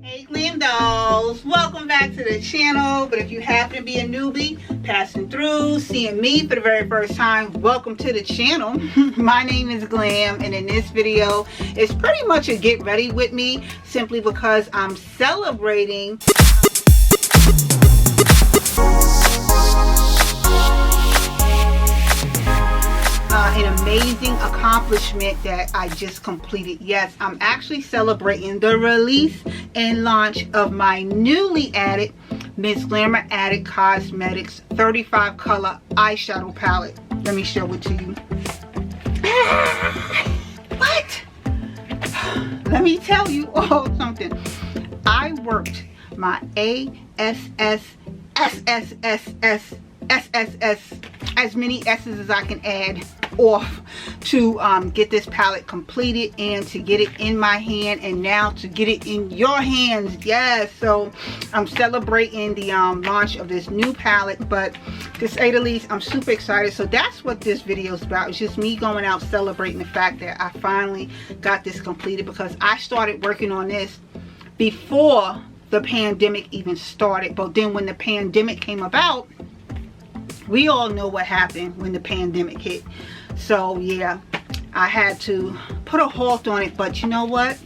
Hey Glam Dolls, welcome back to the channel. But if you happen to be a newbie passing through, seeing me for the very first time, welcome to the channel. My name is Glam, and in this video it's pretty much a get ready with me, simply because I'm celebrating an amazing accomplishment that I just completed. Yes, I'm actually celebrating the release and launch of my newly added MzGlamourAddict Cosmetics 35 color eyeshadow palette. Let me show it to you. What? Let me tell you all something. I worked my SSS, as many S's as I can add off to get this palette completed and to get it in my hand, and now to get it in your hands. Yes, so I'm celebrating the launch of this new palette, but to say the least, I'm super excited. So that's what this video is about. It's just me going out celebrating the fact that I finally got this completed, because I started working on this before the pandemic even started. But then when the pandemic came about, we all know what happened when the pandemic hit. So yeah, I had to put a halt on it, but you know what?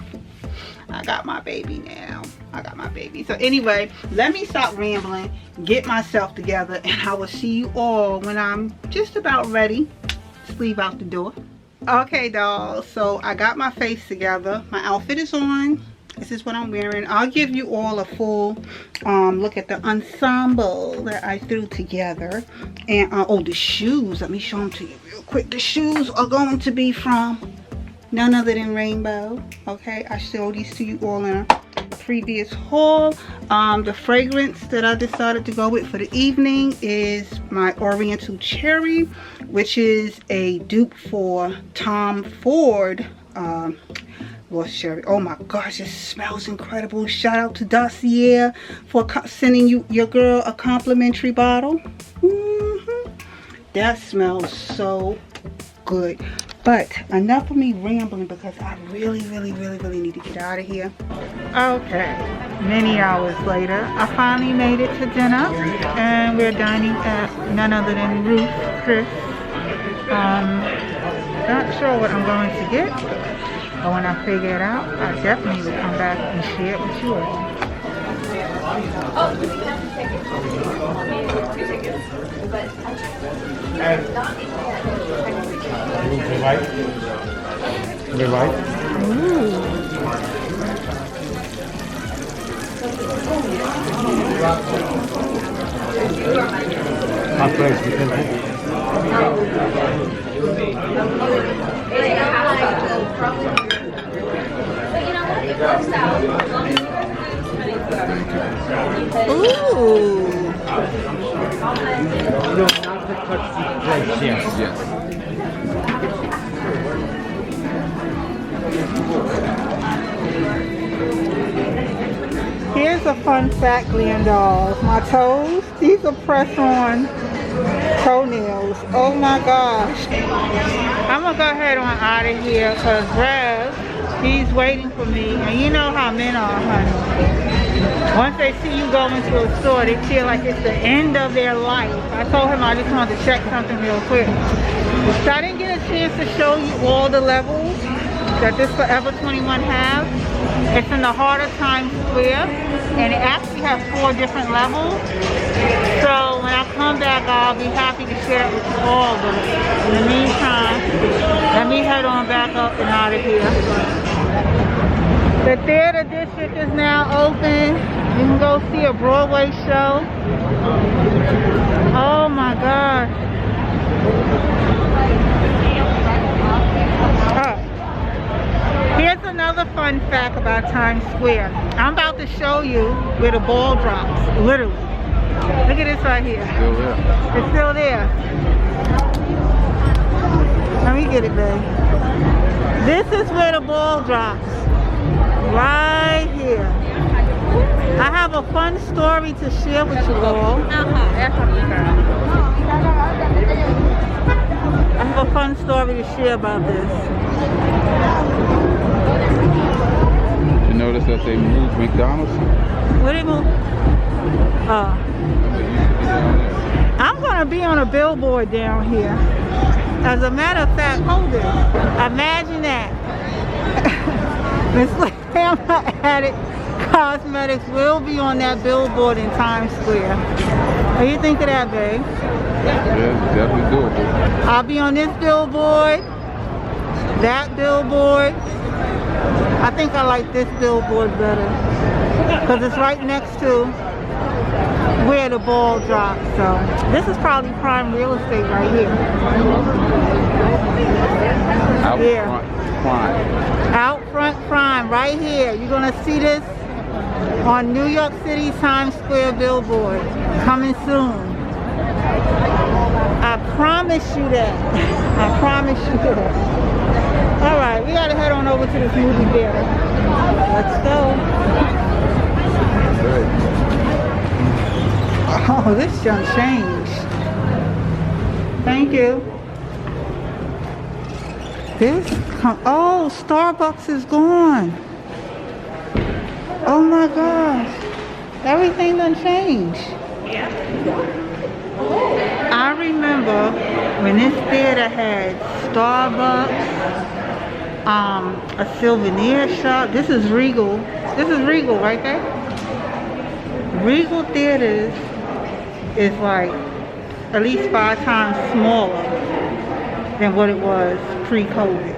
I got my baby now. I got my baby. So anyway, let me stop rambling, get myself together, and I will see you all when I'm just about ready to leave out the door. Okay, dolls, so I got my face together. My outfit is on. This is what I'm wearing. I'll give you all a full look at the ensemble that I threw together. And oh, the shoes, let me show them to you real quick. The shoes are going to be from none other than Rainbow. Okay, I showed these to you all in a previous haul. The fragrance that I decided to go with for the evening is my Oriental Cherry, which is a dupe for Tom Ford Lost Cherry. Oh my gosh, it smells incredible. Shout out to Dossier for sending your girl a complimentary bottle. That smells so good. But enough of me rambling, because I really need to get out of here. Okay, many hours later, I finally made it to dinner, and we're dining at none other than Ruth Chris. Not sure what I'm going to get, but when I figure it out, I definitely will come back and share it with you all. Here's a fun fact, Glam Dolls. My toes, these are press-on toenails. Oh my gosh. I'm gonna go ahead on out of here, because Rev, he's waiting for me, and you know how men are, honey. Once they see you go into a store, they feel like it's the end of their life. I told him I just wanted to check something real quick. So I didn't get a chance to show you all the levels that this Forever 21 has. It's in the heart of Times Square, and it actually has 4 different levels. So when I come back, I'll be happy to share it with you all. But in the meantime, let me head on back up and out of here. The theater district is now open. You can go see a Broadway show. Oh my gosh. Here's another fun fact about Times Square. I'm about to show you where the ball drops, literally. Look at this right here. It's still there. Let me get it, babe. This is where the ball drops. Right here. I have a fun story to share with you all. I have a fun story to share about this. You know notice that they moved McDonald's? What did it move? I'm gonna be on a billboard down here. As a matter of fact, hold it. Imagine that. MzGlamourAddict Cosmetics will be on that billboard in Times Square. What do you think of that, babe? Yeah, definitely doable. I'll be on this billboard, that billboard. I think I like this billboard better because it's right next to where the ball drops. So this is probably prime real estate right here. Out front prime. Out front prime right here. You're gonna see this on New York City Times Square billboard coming soon. I promise you that. I promise you that. All right, we gotta head on over to this movie theater. Let's go. Oh, this done changed. Thank you. Oh, Starbucks is gone. Oh my gosh. Everything done changed. Yeah. I remember when this theater had Starbucks, a souvenir shop. This is Regal. This is Regal right there. Regal Theaters is like at least 5 times smaller than what it was pre-COVID.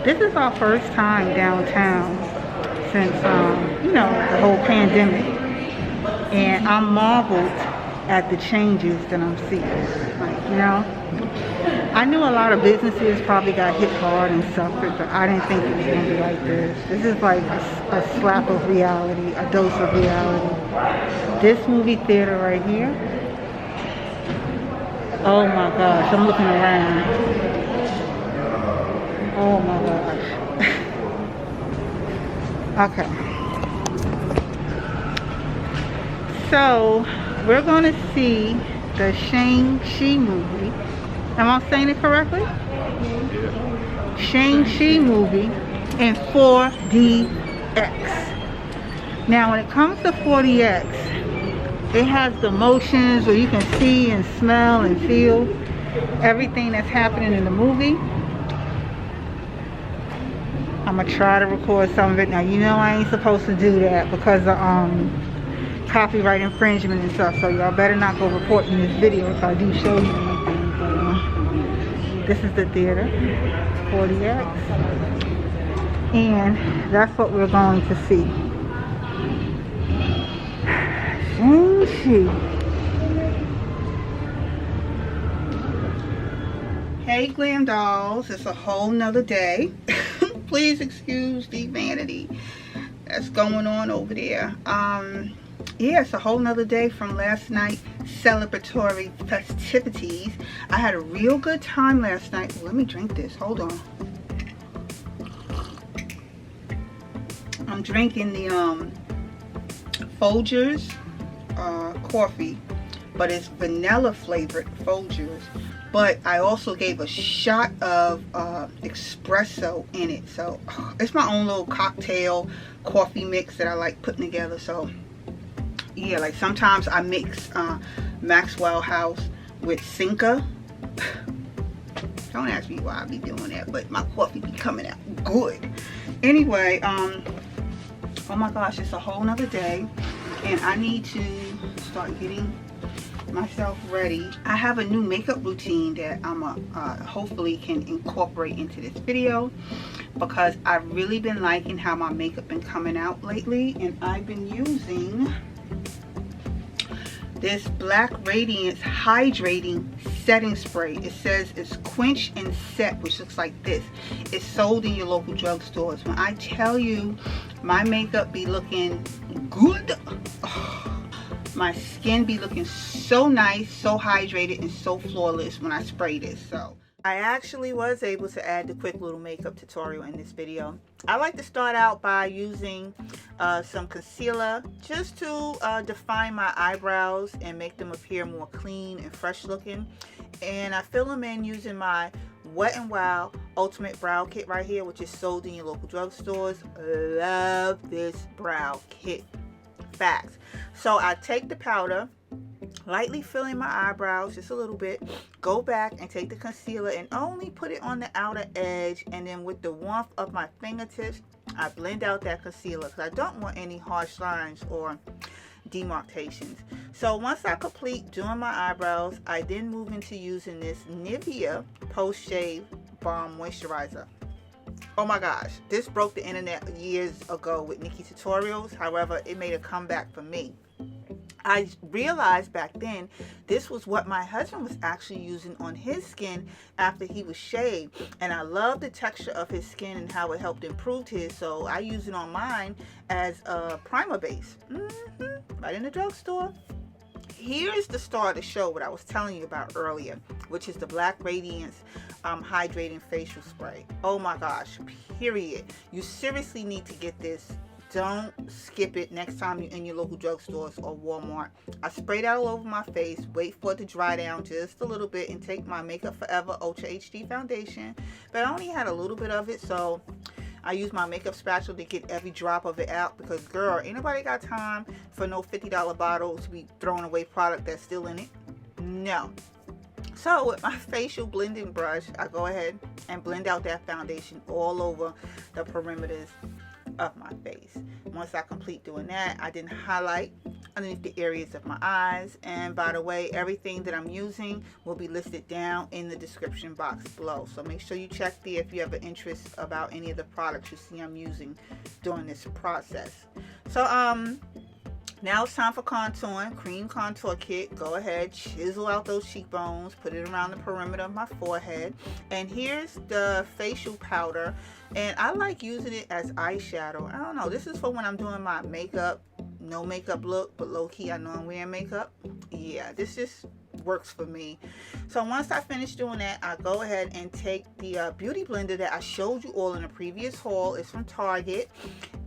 This is our first time downtown since, you know, the whole pandemic. And I'm marveled at the changes that I'm seeing. Like, you know, I knew a lot of businesses probably got hit hard and suffered, but I didn't think it was going to be like this. This is like a slap of reality, a dose of reality. This movie theater right here. Oh my gosh, I'm looking around. Oh my gosh. Okay. So, we're going to see the Shang-Chi movie. Am I saying it correctly? Yeah. Shang-Chi movie in 4DX. Now, when it comes to 4DX, it has the motions where you can see and smell and feel everything that's happening in the movie. I'm going to try to record some of it. Now, you know I ain't supposed to do that because of copyright infringement and stuff, so y'all better not go reporting this video if I do show you anything. But, this is the theater, 4DX, and that's what we're going to see. Shang-Chi. Hey glam dolls, it's a whole nother day. Please excuse the vanity that's going on over there. Yeah, it's a whole nother day from last night's celebratory festivities. I had a real good time last night. Let me drink this. Hold on. I'm drinking the Folgers coffee, but it's vanilla flavored Folgers. But I also gave a shot of espresso in it. So it's my own little cocktail coffee mix that I like putting together. So yeah, like sometimes I mix Maxwell House with Cinca. Don't ask me why I be doing that, but my coffee be coming out good. Anyway, oh my gosh, it's a whole nother day, and I need to start getting myself ready. I have a new makeup routine that I'm hopefully can incorporate into this video, because I've really been liking how my makeup been coming out lately, and I've been using this Black Radiance Hydrating Setting Spray. It says it's quench and set, which looks like this. It's sold in your local drugstores. When I tell you my makeup be looking good, my skin be looking so nice, so hydrated, and so flawless when I spray this. So I actually was able to add the quick little makeup tutorial in this video. I like to start out by using some concealer just to define my eyebrows and make them appear more clean and fresh looking. And I fill them in using my Wet n Wild Ultimate Brow Kit right here, which is sold in your local drugstores. Love this brow kit. Facts. So I take the powder, lightly filling my eyebrows just a little bit, go back and take the concealer and only put it on the outer edge, and then with the warmth of my fingertips I blend out that concealer because I don't want any harsh lines or demarcations. So once I complete doing my eyebrows, I then move into using this Nivea post shave balm moisturizer. Oh my gosh, this broke the internet years ago with Nikki tutorials. However, it made a comeback for me. I realized back then this was what my husband was actually using on his skin after he was shaved, and I love the texture of his skin and how it helped improve his, so I use it on mine as a primer base. Right in the drugstore. Here's the star of the show, what I was telling you about earlier, which is the Black Radiance hydrating facial spray. Oh my gosh, period. You seriously need to get this. Don't skip it next time you're in your local drugstores or Walmart. I spray that all over my face, wait for it to dry down just a little bit, and take my Makeup Forever Ultra HD foundation. But I only had a little bit of it, so I use my makeup spatula to get every drop of it out, because girl, ain't nobody got time for no $50 bottle to be throwing away product that's still in it. No. So with my facial blending brush, I go ahead and blend out that foundation all over the perimeters of my face. Once I complete doing that, I then highlight underneath the areas of my eyes. And by the way, everything that I'm using will be listed down in the description box below, so make sure you check there if you have an interest about any of the products you see I'm using during this process. So now it's time for contouring. Cream contour kit. Go ahead, chisel out those cheekbones, put it around the perimeter of my forehead. And here's the facial powder, and I like using it as eyeshadow. I don't know, this is for when I'm doing my makeup, no makeup look, but low-key I know I'm wearing makeup. Yeah, this just works for me. So once I finish doing that, I go ahead and take the beauty blender that I showed you all in a previous haul. It's from Target,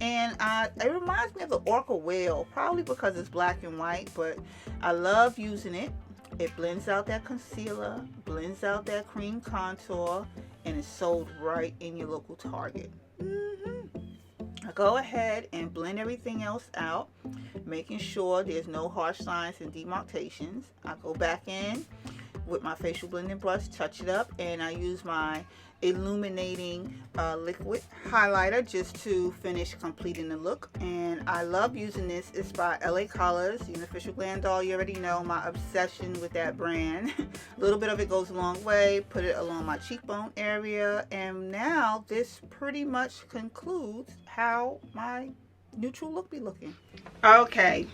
and it reminds me of the Orca whale, probably because it's black and white, but I love using it. It blends out that concealer, blends out that cream contour, and it's sold right in your local Target. I go ahead and blend everything else out, making sure there's no harsh lines and demarcations. I go back in with my facial blending brush, touch it up, and I use my illuminating liquid highlighter just to finish completing the look. And I love using this. It's by LA Colors, Unificial Glam Doll. You already know my obsession with that brand. A little bit of it goes a long way. Put it along my cheekbone area, and now this pretty much concludes how my neutral look be looking. Okay,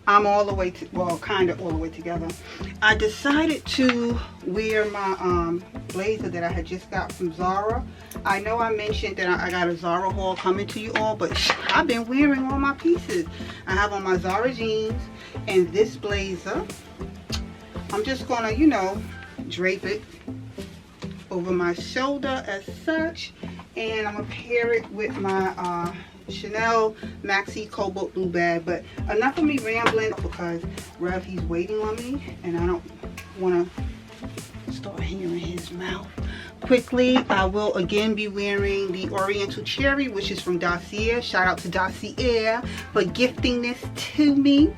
I'm all the way to, well, kind of all the way together. I decided to wear my blazer that I had just got from Zara. I know I mentioned that I got a Zara haul coming to you all, but I've been wearing all my pieces. I have on my Zara jeans and this blazer. I'm just gonna, you know, drape it over my shoulder as such, and I'm gonna pair it with my Chanel Maxi Cobalt Blue bag. But enough of me rambling, because Rev, he's waiting on me and I don't want to start hearing his mouth. Quickly, I will again be wearing the Oriental Cherry, which is from Dossier. Shout out to Dossier for gifting this to me.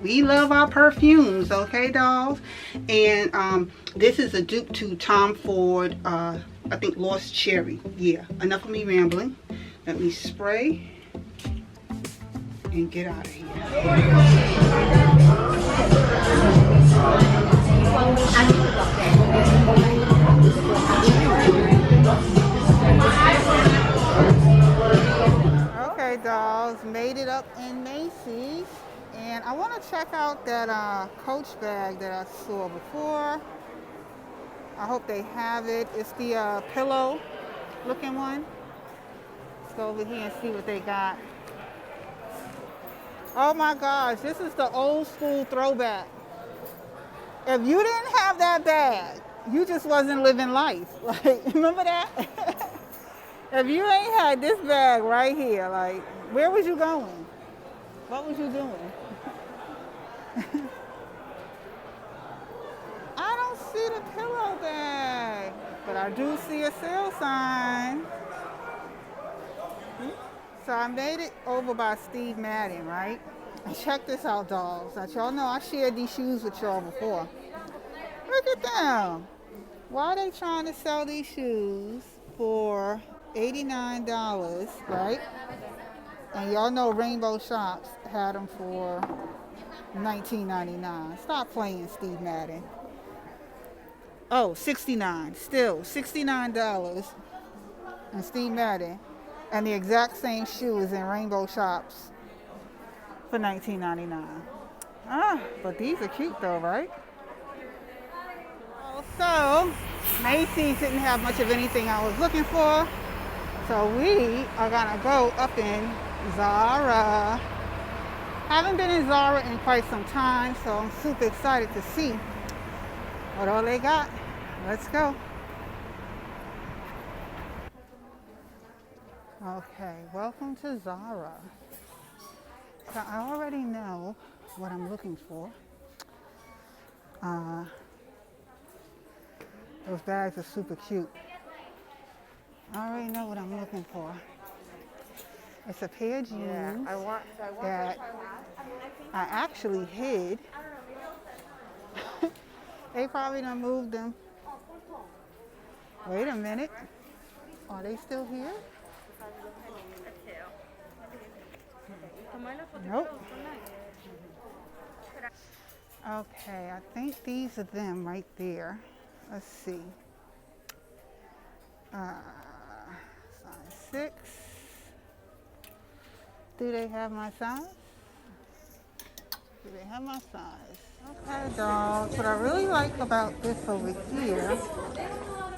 We love our perfumes, okay, dolls? And this is a dupe to Tom Ford, I think Lost Cherry. Yeah, enough of me rambling. Let me spray and get out of here. Okay, dolls, made it up in Macy's, and I want to check out that Coach bag that I saw before. I hope they have it. It's the pillow looking one. Go over here and see what they got. Oh my gosh, this is the old school throwback. If you didn't have that bag, you just wasn't living life. Like, remember that? If you ain't had this bag right here, like, where was you going? What was you doing? I don't see the pillow bag. But I do see a sale sign. So I made it over by Steve Madden, right? And check this out, dolls. Now, y'all know I shared these shoes with y'all before. Look at them. Why are they trying to sell these shoes for $89, right? And y'all know Rainbow Shops had them for $19.99. Stop playing, Steve Madden. Oh, $69. Still, $69 in Steve Madden. And the exact same shoe is in Rainbow Shops for $19.99. But these are cute though, right? Also, Macy's didn't have much of anything I was looking for. So we are gonna go up in Zara. Haven't been in Zara in quite some time, so I'm super excited to see what all they got. Let's go. Okay, welcome to Zara. So I already know what I'm looking for. Those bags are super cute. I already know what I'm looking for. It's a pair of jeans that I actually hid. They probably done moved them. Wait a minute. Are they still here? Nope. Okay, I think these are them right there. Let's see. Size 6. Do they have my size? Do they have my size? Okay, dolls. What I really like about this over here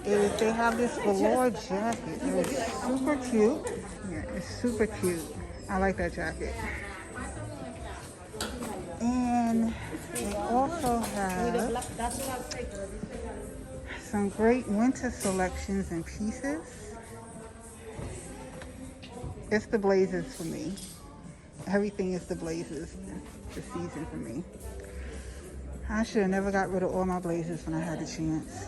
is they have this velour jacket. It's super cute. Yeah, it's super cute. I like that jacket. And they also have some great winter selections and pieces. It's the blazers for me. Everything is the blazers this season for me. I should have never got rid of all my blazers when I had the chance.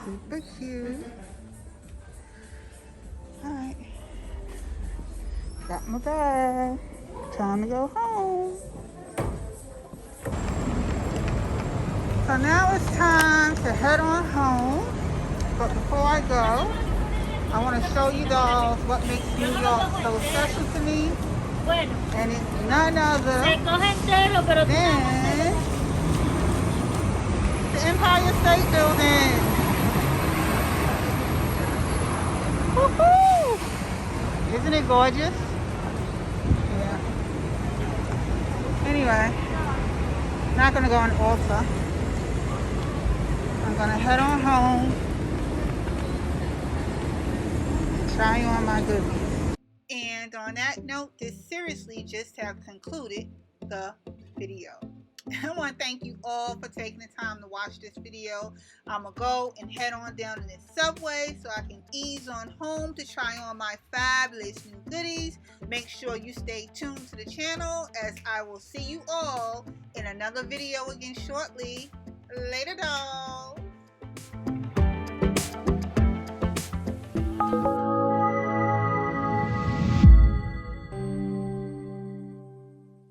Super cute. Alright. Got my bag. Time to go home. So now it's time to head on home. But before I go, I want to show you dolls what makes New York so special to me. And it's none other than the Empire State Building. Woohoo! Isn't it gorgeous? Yeah. Anyway, not gonna go on Ulta. I'm gonna head on home and try on my goodies. And on that note, this seriously just have concluded the video. I want to thank you all for taking the time to watch this video. I'm going to go and head on down in the subway so I can ease on home to try on my fabulous new goodies. Make sure you stay tuned to the channel as I will see you all in another video again shortly. Later, dolls.